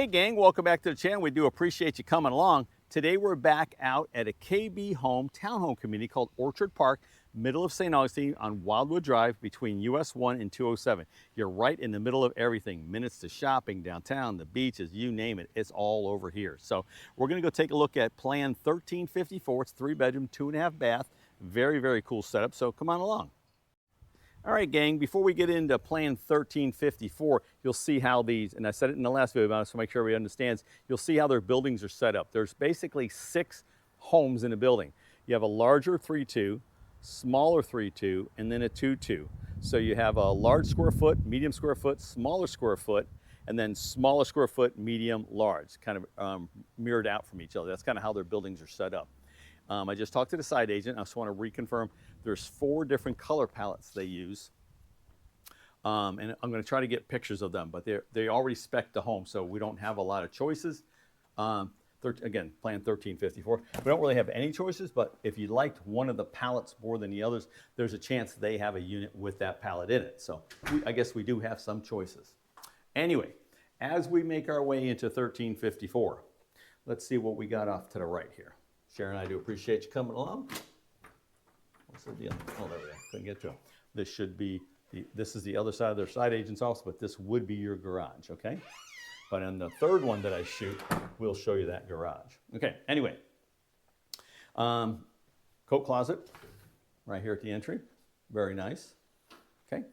right, gang, welcome back to the channel. We do appreciate you coming along. Today we're back out at a KB home townhome community called Orchard Park, middle of St. Augustine on Wildwood Drive between US 1 and 207. You're right in the middle of everything. Minutes to shopping, downtown, the beaches, you name it. It's all over here. So we're going to go take a look at Plan 1354. It's 3-bedroom, 2.5 bath. Very, very cool setup. So come on along. All right, gang, before we get into Plan 1354, you'll see how these, and I said it in the last video, but so make sure everybody understands, you'll see how their buildings are set up. There's basically 6 homes in a building. You have a larger 3-2, smaller 3-2, and then a 2-2. So you have a large square foot, medium square foot, smaller square foot, and then smaller square foot, medium, large, kind of mirrored out from each other. That's kind of how their buildings are set up. I just talked to the site agent. I just want to reconfirm there's 4 different color palettes they use. And I'm going to try to get pictures of them, but they already spec the home, so we don't have a lot of choices. Again, Plan 1354. We don't really have any choices, but if you liked one of the palettes more than the others, there's a chance they have a unit with that palette in it. So I guess we do have some choices. Anyway, as we make our way into 1354, let's see what we got off to the right here. Sharon, I do appreciate you coming along. What's the deal? Oh, there we go. Couldn't get to him. This should be, this is the other side of their side agent's office, but this would be your garage, okay? But in the third one that I shoot, we'll show you that garage. Okay, anyway. Coat closet right here at the entry. Very nice, okay?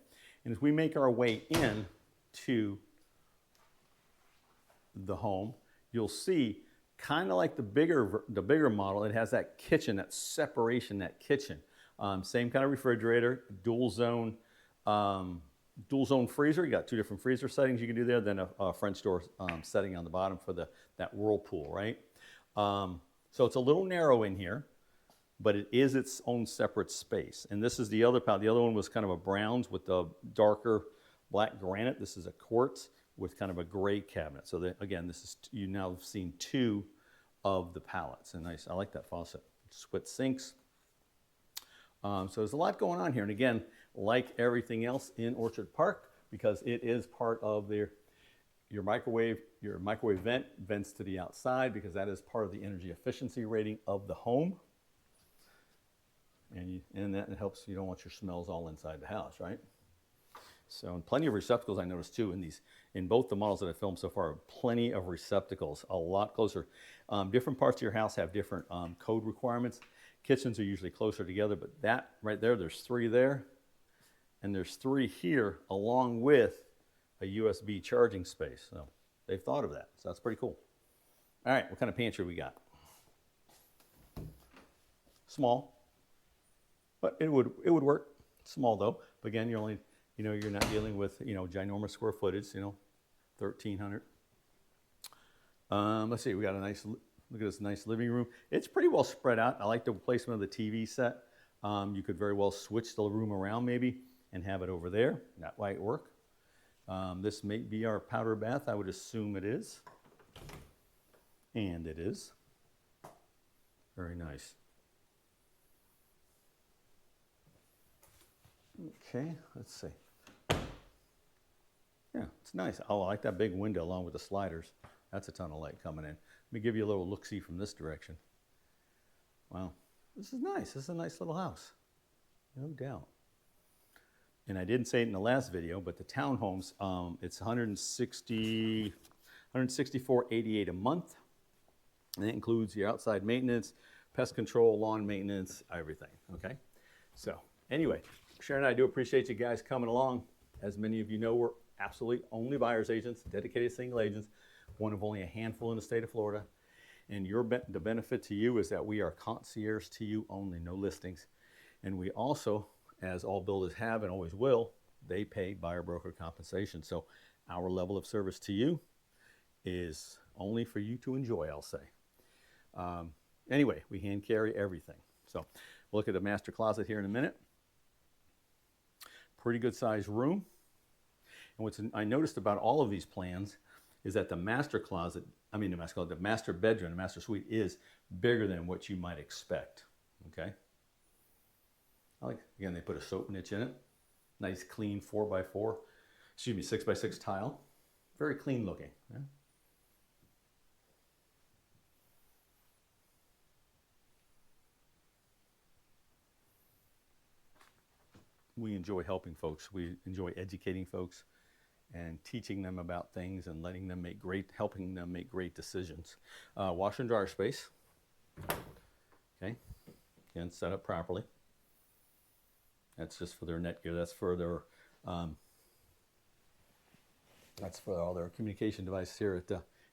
And as we make our way in to the home, you'll see kind of like the bigger model, it has that kitchen, that separation, that kitchen. Same kind of refrigerator, dual zone freezer. You got 2 different freezer settings you can do there, then a French door setting on the bottom for that whirlpool, right? So it's a little narrow in here, but it is its own separate space. And this is the other palette. The other one was kind of a browns with the darker black granite. This is a quartz with kind of a gray cabinet. So again, this is, you now have seen 2 of the palettes. And nice, I like that faucet. Split sinks. So there's a lot going on here. And again, like everything else in Orchard Park, because it is part of your microwave vent vents to the outside, because that is part of the energy efficiency rating of the home. And that helps, you don't want your smells all inside the house, right? So, and plenty of receptacles I noticed too in both the models that I filmed so far. Plenty of receptacles, a lot closer. Different parts of your house have different code requirements. Kitchens are usually closer together, but that right there, there's 3 there, and there's 3 here, along with a USB charging space. So they've thought of that. So that's pretty cool. All right, what kind of pantry we got? Small, but it would work. Small though. But again, you're only, you're not dealing with, ginormous square footage, 1,300. Let's see, we got a nice, look at this nice living room. It's pretty well spread out. I like the placement of the TV set. You could very well switch the room around maybe and have it over there. That might work. This may be our powder bath. I would assume it is. And it is. Very nice. Okay, let's see. Yeah, it's nice. Oh, I like that big window along with the sliders. That's a ton of light coming in. Let me give you a little look-see from this direction. Wow, this is nice. This is a nice little house, no doubt. And I didn't say it in the last video, but the townhomes, it's $164.88 a month. And it includes your outside maintenance, pest control, lawn maintenance, everything, okay? So anyway, Sharon and I do appreciate you guys coming along. As many of you know, we're absolutely only buyer's agents, dedicated single agents, one of only a handful in the state of Florida. And the benefit to you is that we are concierge to you only, no listings. And we also, as all builders have and always will, they pay buyer broker compensation. So our level of service to you is only for you to enjoy, I'll say. Anyway, we hand carry everything. So we'll look at the master closet here in a minute. Pretty good sized room. And what I noticed about all of these plans is that the master closet, the master bedroom, the master suite is bigger than what you might expect, okay? Again, they put a soap niche in it. Nice clean 6x6 tile. Very clean looking. Yeah? we enjoy helping folks. We enjoy educating folks and teaching them about things and letting them helping them make great decisions. Washer and dryer space. Okay, again, set up properly. That's just for their netgear. That's for their that's for all their communication devices here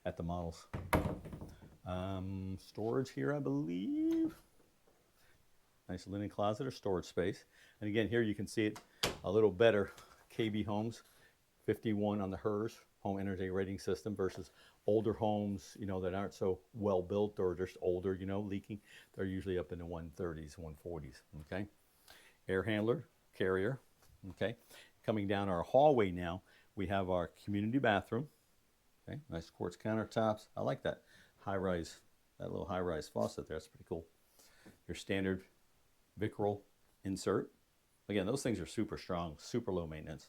at the models. Storage here, I believe. Nice linen closet or storage space. And again, here you can see it a little better. KB homes, 51 on the HERS, home energy rating system, versus older homes, you know, that aren't so well built or just older, you know, leaking. They're usually up in the 130s, 140s, okay? Air handler, carrier, okay? Coming down our hallway now, we have our community bathroom, okay? Nice quartz countertops. I like that high-rise, that little high-rise faucet there. That's pretty cool. Your standard Vicryl insert. Again, those things are super strong, super low maintenance.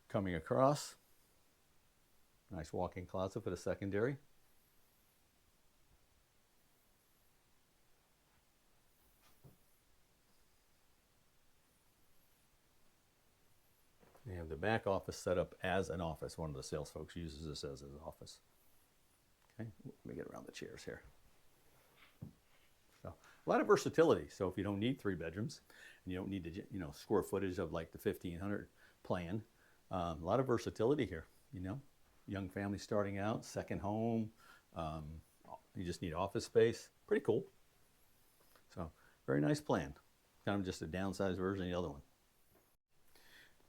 Coming across, nice walk-in closet for the secondary. You have the back office set up as an office. One of the sales folks uses this as his office. Okay, let me get around the chairs here. So a lot of versatility. So if you don't need 3 bedrooms and you don't need the, you know, square footage of like the 1,500 plan, a lot of versatility here. You know, young family starting out, second home. You just need office space. Pretty cool. So very nice plan. Kind of just a downsized version of the other one.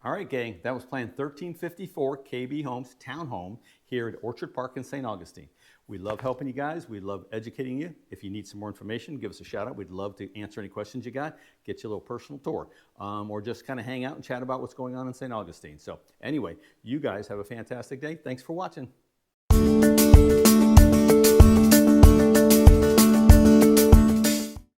All right, gang, that was plan 1354 KB Homes Townhome here at Orchard Park in St. Augustine. We love helping you guys. We love educating you. If you need some more information, give us a shout out. We'd love to answer any questions you got, get you a little personal tour, or just kind of hang out and chat about what's going on in St. Augustine. So anyway, you guys have a fantastic day. Thanks for watching.